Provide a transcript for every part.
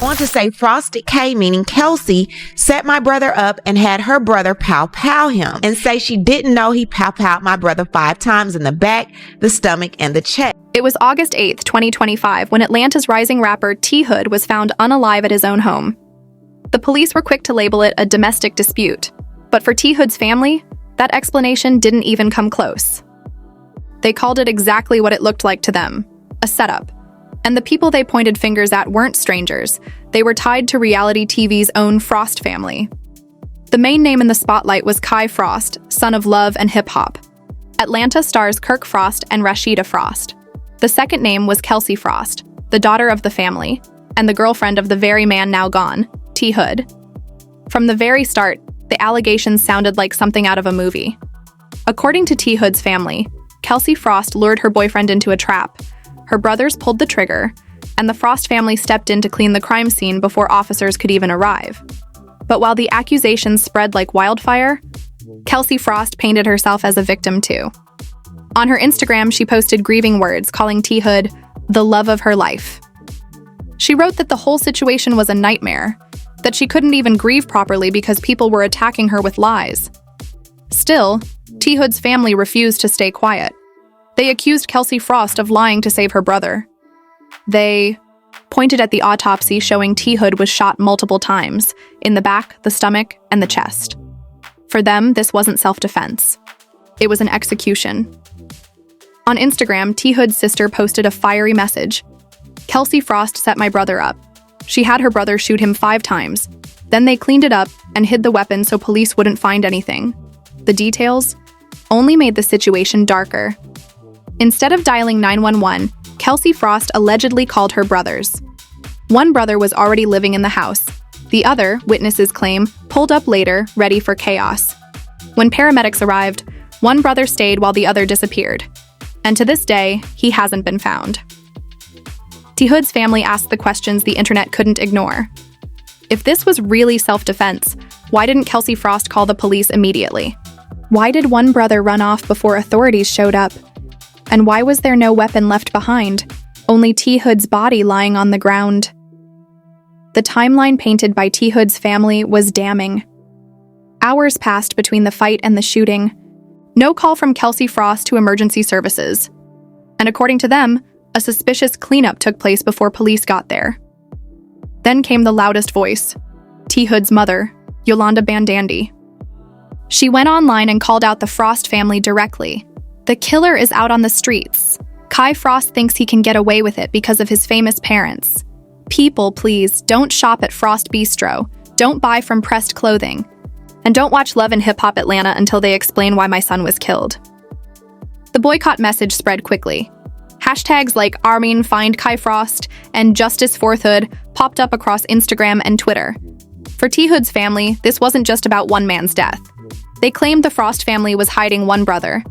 want to say Frosted K, meaning Kelsie, set my brother up and had her brother pow him and say she didn't know he pow my brother 5 times in the back, the stomach, and the chest. It was August 8th, 2025, when Atlanta's rising rapper T-Hood was found unalive at his own home. The police were quick to label it a domestic dispute, but for T-Hood's family, that explanation didn't even come close. They called it exactly what it looked like to them, a setup. And the people they pointed fingers at weren't strangers. They were tied to reality TV's own Frost family. The main name in the spotlight was Kelsie Frost, son of love and hip-hop. Atlanta stars Kirk Frost and Rasheeda Frost. The second name was Kelsie Frost, the daughter of the family, and the girlfriend of the very man now gone, T-Hood. From the very start, the allegations sounded like something out of a movie. According to T-Hood's family, Kelsie Frost lured her boyfriend into a trap. Her brothers pulled the trigger, and the Frost family stepped in to clean the crime scene before officers could even arrive. But while the accusations spread like wildfire, Kelsie Frost painted herself as a victim too. On her Instagram, she posted grieving words, calling T-Hood the love of her life. She wrote that the whole situation was a nightmare, that she couldn't even grieve properly because people were attacking her with lies. Still, T-Hood's family refused to stay quiet. They accused Kelsie Frost of lying to save her brother. They pointed at the autopsy showing T-Hood was shot multiple times, in the back, the stomach, and the chest. For them, this wasn't self-defense. It was an execution. On Instagram, T-Hood's sister posted a fiery message. Kelsie Frost set my brother up. She had her brother shoot him 5 times. Then they cleaned it up and hid the weapon so police wouldn't find anything. The details only made the situation darker. Instead of dialing 911, Kelsie Frost allegedly called her brothers. One brother was already living in the house. The other, witnesses claim, pulled up later, ready for chaos. When paramedics arrived, one brother stayed while the other disappeared. And to this day, he hasn't been found. T-Hood's family asked the questions the internet couldn't ignore. If this was really self-defense, why didn't Kelsie Frost call the police immediately? Why did one brother run off before authorities showed up? And why was there no weapon left behind, only T-Hood's body lying on the ground? The timeline painted by T-Hood's family was damning. Hours passed between the fight and the shooting. No call from Kelsie Frost to emergency services. And according to them, a suspicious cleanup took place before police got there. Then came the loudest voice, T-Hood's mother, Yolanda Bandandy. She went online and called out the Frost family directly. The killer is out on the streets. Kelsie Frost thinks he can get away with it because of his famous parents. People, please, don't shop at Frost Bistro. Don't buy from Pressed Clothing. And don't watch Love and Hip Hop Atlanta until they explain why my son was killed. The boycott message spread quickly. Hashtags like Armin Find Kelsie Frost and JusticeForTHood popped up across Instagram and Twitter. For T-Hood's family, this wasn't just about one man's death. They claimed the Frost family was hiding one brother.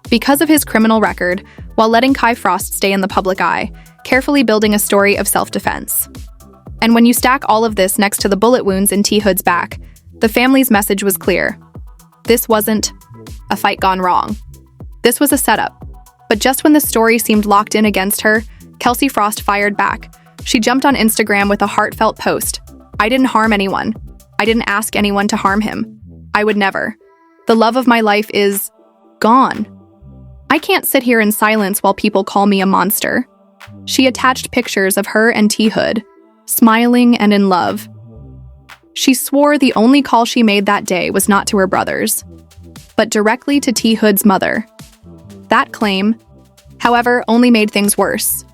Because of his criminal record, while letting Kelsie Frost stay in the public eye, carefully building a story of self-defense. And when you stack all of this next to the bullet wounds in T-Hood's back, the family's message was clear. This wasn't a fight gone wrong. This was a setup. But just when the story seemed locked in against her, Kelsie Frost fired back. She jumped on Instagram with a heartfelt post. I didn't harm anyone. I didn't ask anyone to harm him. I would never. The love of my life is gone. I can't sit here in silence while people call me a monster. She attached pictures of her and T-Hood, smiling and in love. She swore the only call she made that day was not to her brothers, but directly to T-Hood's mother. That claim, however, only made things worse,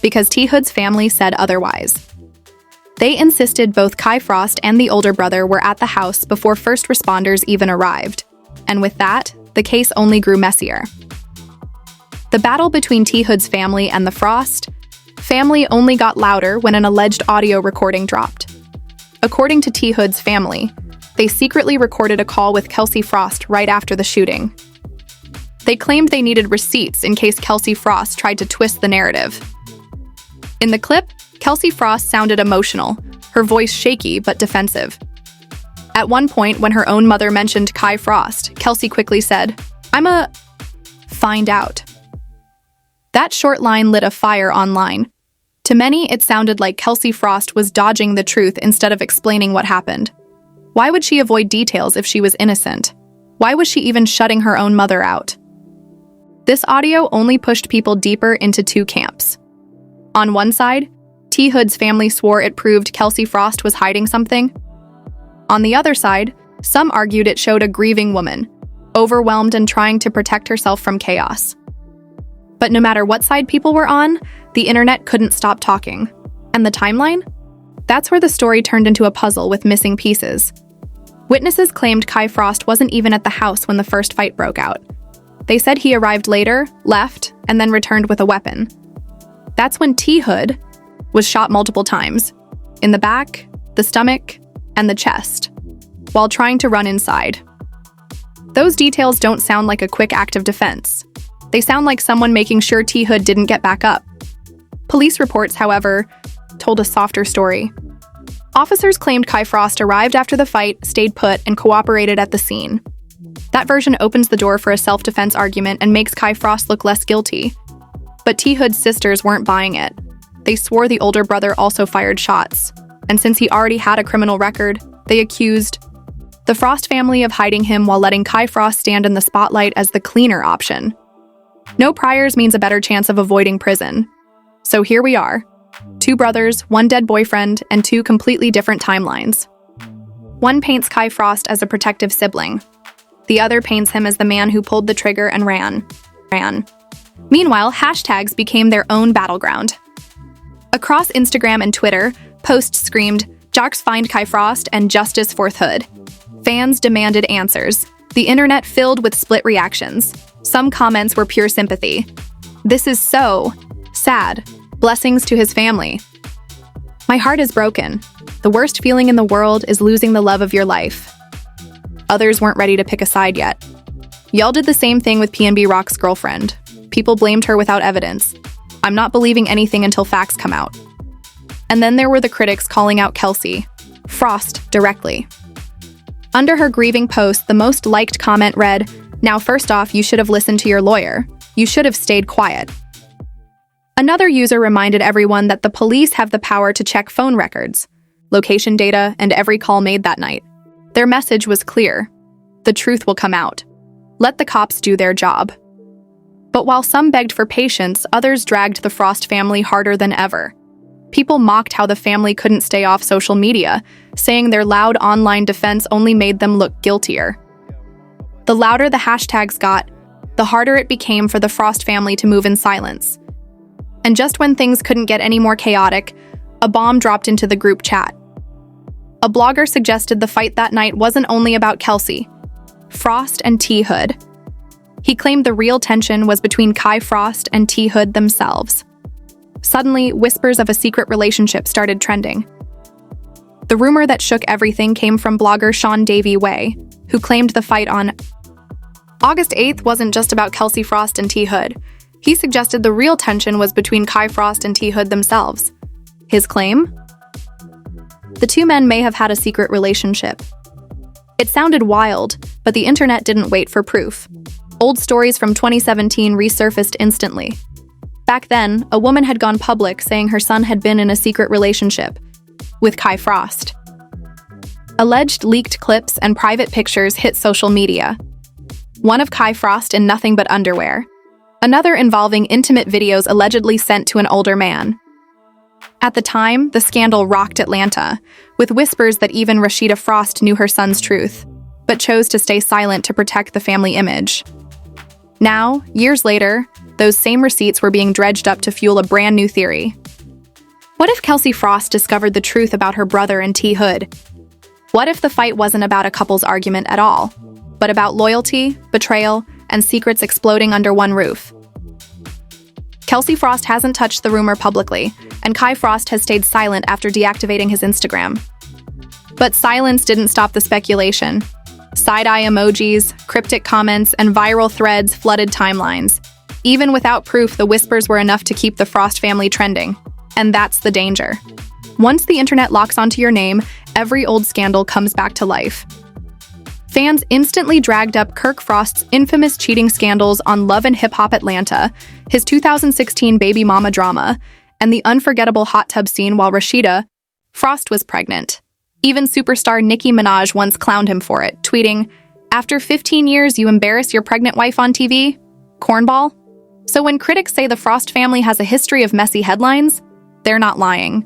because T-Hood's family said otherwise. They insisted both Kelsie Frost and the older brother were at the house before first responders even arrived, and with that, the case only grew messier. The battle between T-Hood's family and the Frost family only got louder when an alleged audio recording dropped. According to T-Hood's family, they secretly recorded a call with Kelsie Frost right after the shooting. They claimed they needed receipts in case Kelsie Frost tried to twist the narrative. In the clip, Kelsie Frost sounded emotional, her voice shaky but defensive. At one point, when her own mother mentioned Kelsie Frost, Kelsie quickly said, find out. That short line lit a fire online. To many, it sounded like Kelsie Frost was dodging the truth instead of explaining what happened. Why would she avoid details if she was innocent? Why was she even shutting her own mother out? This audio only pushed people deeper into two camps. On one side, T-Hood's family swore it proved Kelsie Frost was hiding something. On the other side, some argued it showed a grieving woman, overwhelmed and trying to protect herself from chaos. But no matter what side people were on, the internet couldn't stop talking. And the timeline? That's where the story turned into a puzzle with missing pieces. Witnesses claimed Kai Frost wasn't even at the house when the first fight broke out. They said he arrived later, left, and then returned with a weapon. That's when T-Hood was shot multiple times, in the back, the stomach, and the chest, while trying to run inside. Those details don't sound like a quick act of defense. They sound like someone making sure T-Hood didn't get back up. Police reports, however, told a softer story. Officers claimed Kai Frost arrived after the fight, stayed put, and cooperated at the scene. That version opens the door for a self-defense argument and makes Kai Frost look less guilty. But T-Hood's sisters weren't buying it. They swore the older brother also fired shots, and since he already had a criminal record, they accused the Frost family of hiding him while letting Kai Frost stand in the spotlight as the cleaner option. No priors means a better chance of avoiding prison. So here we are. Two brothers, one dead boyfriend, and two completely different timelines. One paints Kai Frost as a protective sibling. The other paints him as the man who pulled the trigger and ran. Meanwhile, hashtags became their own battleground. Across Instagram and Twitter, posts screamed, "Jocks find Kai Frost" and "JusticeForTHood." Fans demanded answers. The internet filled with split reactions. Some comments were pure sympathy. "This is so sad. Blessings to his family. My heart is broken. The worst feeling in the world is losing the love of your life." Others weren't ready to pick a side yet. Y'all did the same thing with PNB Rock's girlfriend. People blamed her without evidence. I'm not believing anything until facts come out. And then there were the critics calling out Kelsie Frost directly. Under her grieving post, the most liked comment read, "Now first off, you should have listened to your lawyer. You should have stayed quiet." Another user reminded everyone that the police have the power to check phone records, location data, and every call made that night. Their message was clear. The truth will come out. Let the cops do their job. But while some begged for patience, others dragged the Frost family harder than ever. People mocked how the family couldn't stay off social media, saying their loud online defense only made them look guiltier. The louder the hashtags got, the harder it became for the Frost family to move in silence. And just when things couldn't get any more chaotic, a bomb dropped into the group chat. A blogger suggested the fight that night wasn't only about Kelsie Frost and T-Hood. He claimed the real tension was between Kai Frost and T-Hood themselves. Suddenly, whispers of a secret relationship started trending. The rumor that shook everything came from blogger Sean Davey Way, who claimed the fight on August 8th wasn't just about Kelsie Frost and T-Hood. He suggested the real tension was between Kai Frost and T-Hood themselves. His claim? The two men may have had a secret relationship. It sounded wild, but the internet didn't wait for proof. Old stories from 2017 resurfaced instantly. Back then, a woman had gone public saying her son had been in a secret relationship with Kai Frost. Alleged leaked clips and private pictures hit social media. One of Kai Frost in nothing but underwear. Another involving intimate videos allegedly sent to an older man. At the time, the scandal rocked Atlanta, with whispers that even Rasheeda Frost knew her son's truth, but chose to stay silent to protect the family image. Now, years later, those same receipts were being dredged up to fuel a brand new theory. What if Kelsie Frost discovered the truth about her brother and T-Hood? What if the fight wasn't about a couple's argument at all, but about loyalty, betrayal, and secrets exploding under one roof? Kelsie Frost hasn't touched the rumor publicly, and Kai Frost has stayed silent after deactivating his Instagram. But silence didn't stop the speculation. Side-eye emojis, cryptic comments, and viral threads flooded timelines. Even without proof, the whispers were enough to keep the Frost family trending. And that's the danger. Once the internet locks onto your name, every old scandal comes back to life. Fans instantly dragged up Kirk Frost's infamous cheating scandals on Love and Hip Hop Atlanta, his 2016 baby mama drama, and the unforgettable hot tub scene while Rasheeda Frost was pregnant. Even superstar Nicki Minaj once clowned him for it, tweeting, "After 15 years, you embarrass your pregnant wife on TV? Cornball?" So when critics say the Frost family has a history of messy headlines, they're not lying.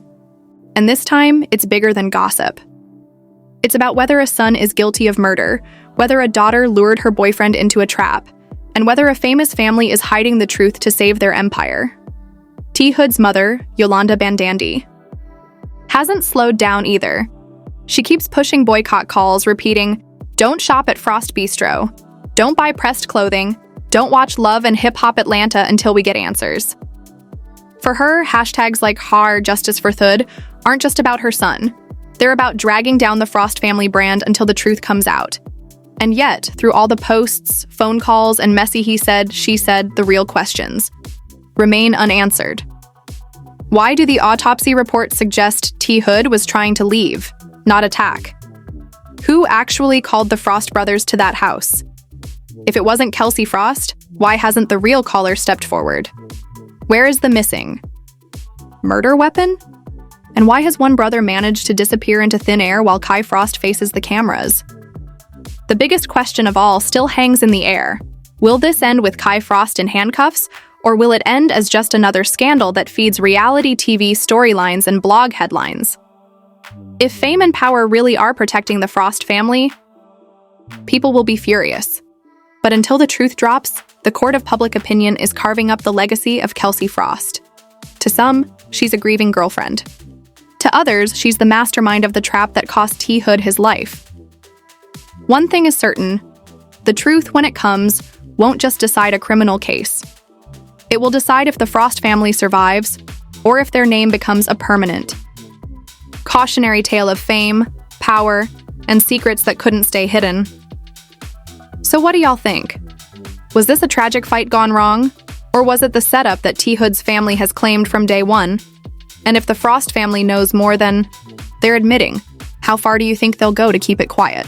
And this time, it's bigger than gossip. It's about whether a son is guilty of murder, whether a daughter lured her boyfriend into a trap, and whether a famous family is hiding the truth to save their empire. T. Hood's mother, Yolanda Bandandi, hasn't slowed down either. She keeps pushing boycott calls, repeating, "Don't shop at Frost Bistro. Don't buy pressed clothing. Don't watch Love and Hip Hop Atlanta until we get answers." For her, hashtags like #JusticeForTHood aren't just about her son. They're about dragging down the Frost family brand until the truth comes out. And yet, through all the posts, phone calls, and messy he said, she said, the real questions remain unanswered. Why do the autopsy reports suggest T. Hood was trying to leave, not attack? Who actually called the Frost brothers to that house? If it wasn't Kelsie Frost, why hasn't the real caller stepped forward? Where is the missing murder weapon? And why has one brother managed to disappear into thin air while Kai Frost faces the cameras? The biggest question of all still hangs in the air. Will this end with Kai Frost in handcuffs, or will it end as just another scandal that feeds reality TV storylines and blog headlines? If fame and power really are protecting the Frost family, people will be furious. But until the truth drops, the court of public opinion is carving up the legacy of Kelsie Frost. To some, she's a grieving girlfriend. To others, she's the mastermind of the trap that cost T. Hood his life. One thing is certain, the truth, when it comes, won't just decide a criminal case. It will decide if the Frost family survives, or if their name becomes a permanent cautionary tale of fame, power, and secrets that couldn't stay hidden. So what do y'all think? Was this a tragic fight gone wrong? Or was it the setup that T. Hood's family has claimed from day one? And if the Frost family knows more than they're admitting, how far do you think they'll go to keep it quiet?